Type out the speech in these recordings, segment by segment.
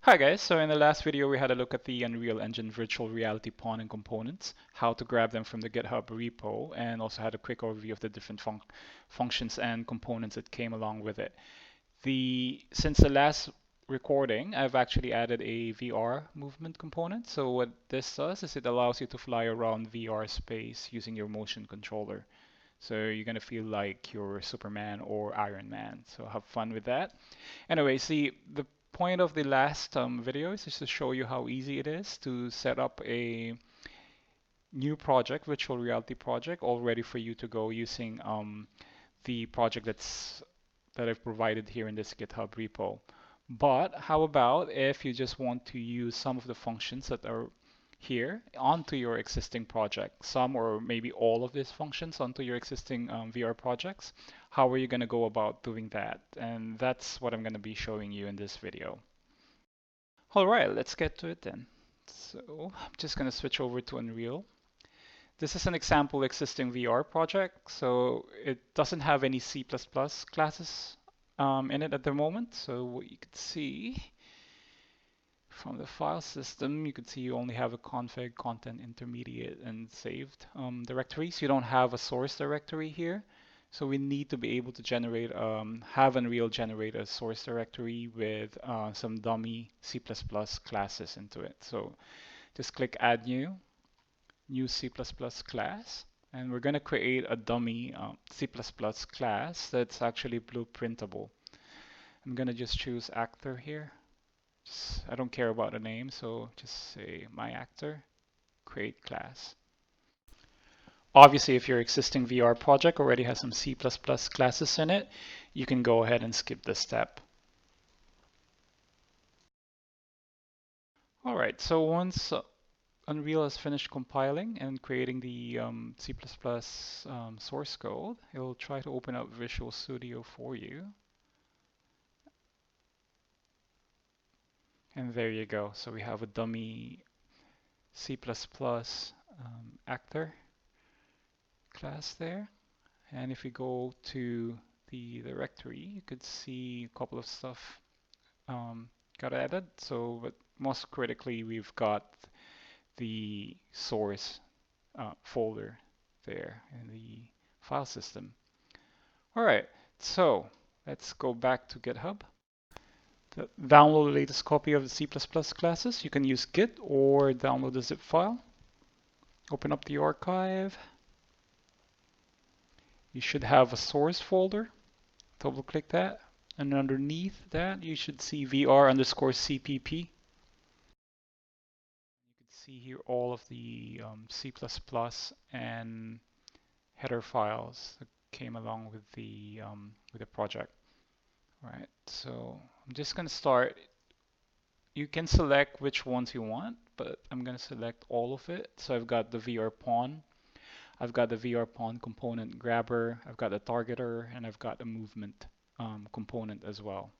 Hi guys, so in the last video we had a look at the Unreal Engine virtual reality pawn and components, how to grab them from the GitHub repo, and also had a quick overview of the different functions and components that came along with it. Since the last recording, I've actually added a VR movement component. So what this does is it allows you to fly around VR space using your motion controller. So you're gonna feel like you're Superman or Iron Man. So have fun with that. Anyway, see, the point of the last video is just to show you how easy it is to set up a new project, virtual reality project, all ready for you to go using the project that I've provided here in this GitHub repo. But how about if you just want to use some of the functions that are here onto your existing project, some or maybe all of these functions onto your existing VR projects? How are you going to go about doing that? And that's what I'm going to be showing you in this video. All right, let's get to it then. So I'm just going to switch over to Unreal. This is an example existing VR project, so it doesn't have any C++ classes in it at the moment. So what you could see from the file system, you could see you only have a config, content, intermediate, and saved directories. You don't have a source directory here. So we need to be able to generate, have Unreal generate a source directory with some dummy C++ classes into it. So just click Add New C++ class. And we're going to create a dummy C++ class that's actually blueprintable. I'm going to just choose actor here. I don't care about the name, so just say my actor, create class. Obviously, if your existing VR project already has some C++ classes in it, you can go ahead and skip this step. All right, so once Unreal has finished compiling and creating the C++ source code, it'll try to open up Visual Studio for you. And there you go. So we have a dummy C++ actor class there. And if we go to the directory, you could see a couple of stuff got added. So, but most critically, we've got the source folder there in the file system. All right, so let's go back to GitHub. Download the latest copy of the C++ classes. You can use Git or download the zip file. Open up the archive. You should have a source folder. Double click that. And underneath that, you should see VR_CPP. You can see here all of the C++ and header files that came along with the project. All right, so I'm just going to start. You can select which ones you want, but I'm going to select all of it. So I've got the VR pawn, I've got the VR pawn component grabber, I've got the targeter, and I've got the movement component as well.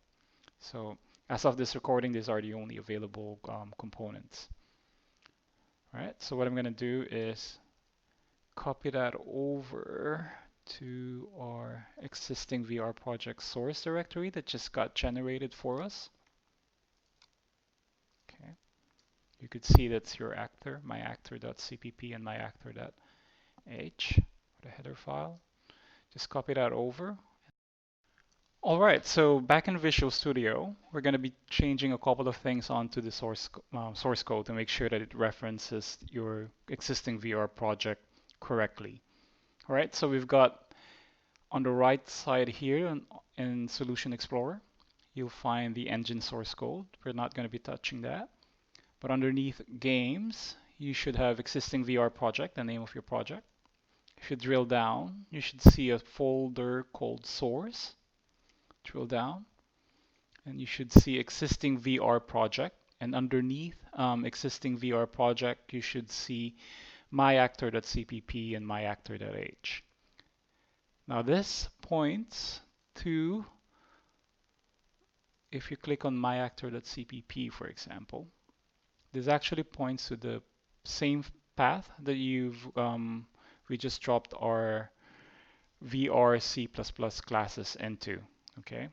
So as of this recording, these are the only available components. All right, so what I'm going to do is copy that over to our existing VR project source directory that just got generated for us. Okay, you could see that's your actor, myactor.cpp and myactor.h, the header file. Just copy that over. All right, so back in Visual Studio, we're going to be changing a couple of things onto the source code to make sure that it references your existing VR project correctly. All right, so we've got on the right side here in Solution Explorer, you'll find the engine source code. We're not going to be touching that. But underneath Games, you should have existing VR project, the name of your project. If you drill down, you should see a folder called Source. Drill down, and you should see existing VR project. And underneath existing VR project, you should see myactor.cpp and myactor.h. Now this points to, if you click on myactor.cpp, for example, this actually points to the same path that we just dropped our VR C++ classes into. Okay.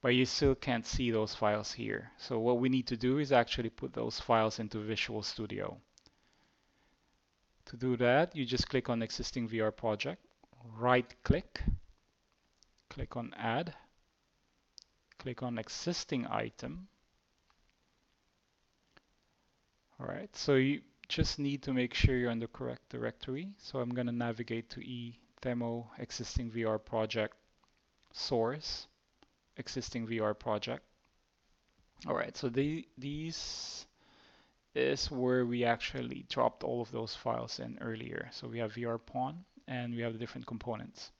but you still can't see those files here. So what we need to do is actually put those files into Visual Studio. To do that, you just click on existing VR project, right click, click on add, click on existing item. All right, so you just need to make sure you're in the correct directory. So I'm going to navigate to demo existing VR project source existing VR project. All right, so these is where we actually dropped all of those files in earlier. So we have VR pawn and we have the different components.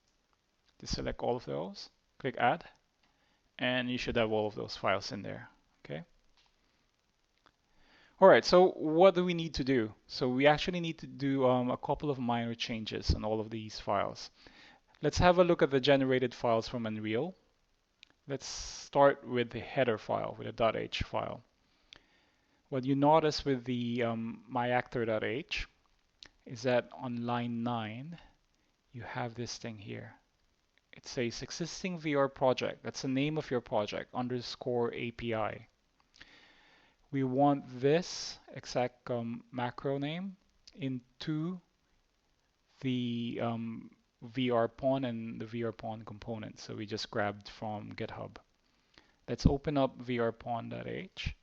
Just select all of those, click add, and you should have all of those files in there. Okay. All right, so what do we need to do? So we actually need to do a couple of minor changes on all of these files. Let's have a look at the generated files from Unreal. Let's start with the header file, with a .h file. What you notice with the myactor.h is that on line 9, you have this thing here. It says existing VR project. That's the name of your project, underscore API. We want this exact macro name into the VR pawn and the VR pawn component. So we just grabbed from GitHub. Let's open up vrpawn.h.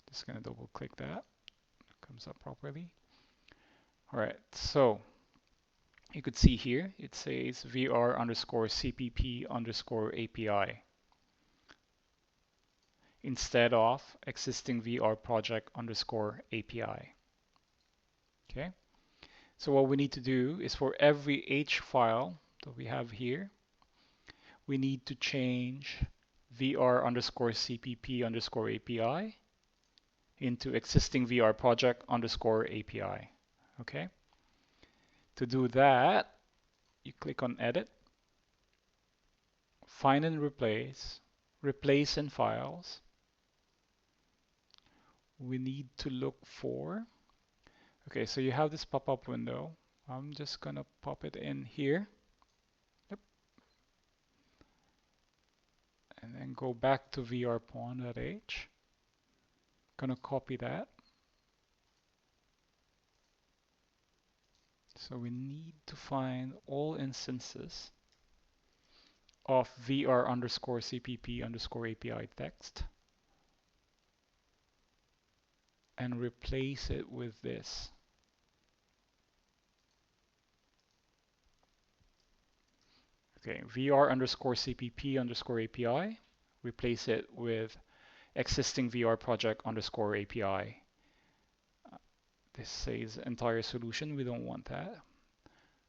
Just going to double click that. It comes up properly. All right, so you could see here it says VR underscore CPP underscore API instead of existing VR project underscore API. Okay, so what we need to do is for every H file that we have here, we need to change VR underscore CPP underscore API into existing VR project underscore API. Okay, to do that, you click on edit, find and replace, replace in files. We need to look for, okay, so you have this pop-up window. I'm just gonna pop it in here. Yep. And then go back to vrpawn.h. Gonna copy that. So we need to find all instances of VR underscore CPP underscore API text and replace it with this. Okay, VR underscore CPP underscore API, replace it with existing VR project underscore API. This says entire solution. We don't want that.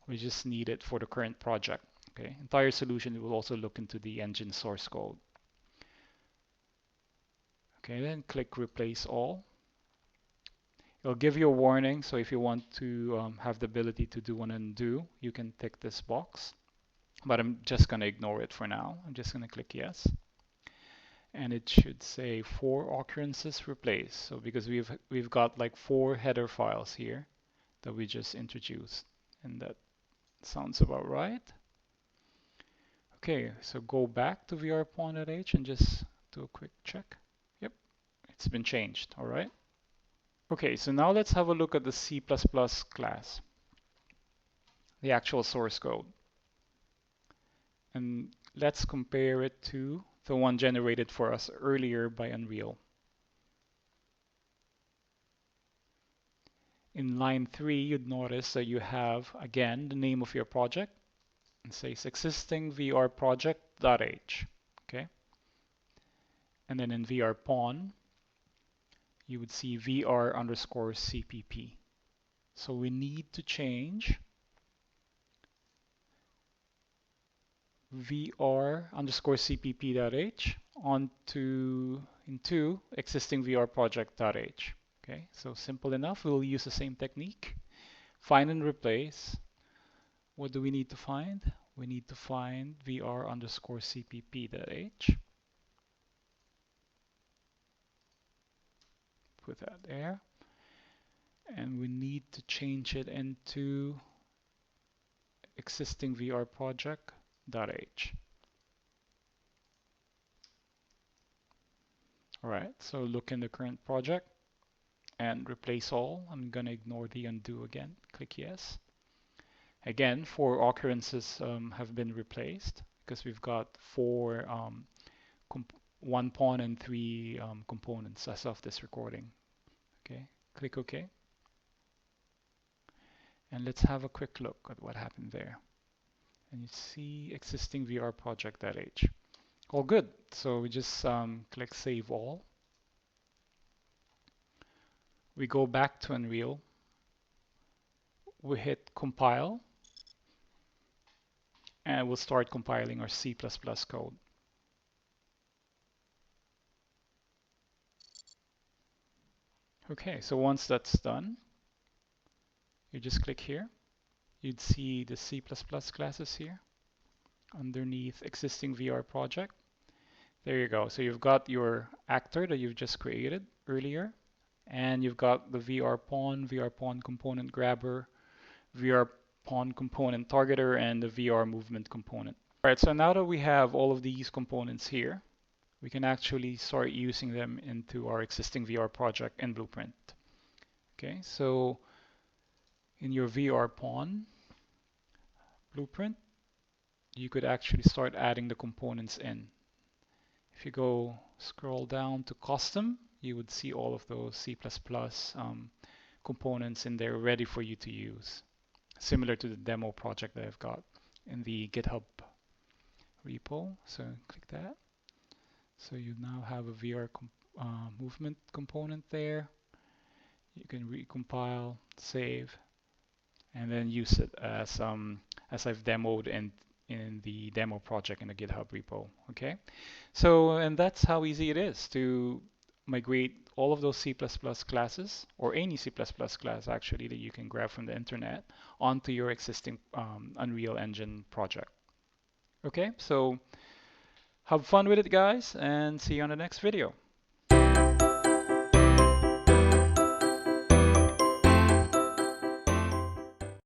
We just need it for the current project. Okay, entire solution. We will also look into the engine source code. Okay, then click replace all. It'll give you a warning. So if you want to have the ability to do an undo, you can tick this box. But I'm just going to ignore it for now. I'm just going to click yes. And it should say 4 occurrences replaced. So because we've got like 4 header files here that we just introduced, and that sounds about right. Okay, so go back to vrpawn.h and just do a quick check. Yep, it's been changed. All right. Okay, so now let's have a look at the C++ class, the actual source code. And let's compare it to the one generated for us earlier by Unreal. In line 3, you'd notice that you have, again, the name of your project. It says existing VR project.h. Okay. And then in VR pawn, you would see VR underscore CPP. So we need to change VR underscore CPP.h into existing VR project.h. Okay, so simple enough. We'll use the same technique. Find and replace. What do we need to find? We need to find VR underscore CPP.h. Put that there. And we need to change it into existing VR project .h. All right, so look in the current project and replace all. I'm gonna ignore the undo again. Click yes. Again, 4 occurrences have been replaced because we've got 4 1 pawn and 3 components as of this recording. Okay, click OK. And let's have a quick look at what happened there. And you see existing VR project.h. All good. So we just click Save All. We go back to Unreal. We hit Compile. And we'll start compiling our C++ code. Okay, so once that's done, you just click here. You'd see the C++ classes here underneath existing VR project. There you go. So you've got your actor that you've just created earlier, and you've got the VR pawn component grabber, VR pawn component targeter, and the VR movement component. All right, so now that we have all of these components here, we can actually start using them into our existing VR project in Blueprint. Okay, so in your VR pawn blueprint, you could actually start adding the components in. If you go scroll down to custom, you would see all of those C++ components in there ready for you to use, similar to the demo project that I've got in the GitHub repo. So click that. So you now have a VR movement component there. You can recompile, save, and then use it as I've demoed in the demo project in the GitHub repo. Okay, so and that's how easy it is to migrate all of those C++ classes, or any C++ class actually that you can grab from the internet, onto your existing Unreal Engine project. Okay, so have fun with it, guys, and see you on the next video.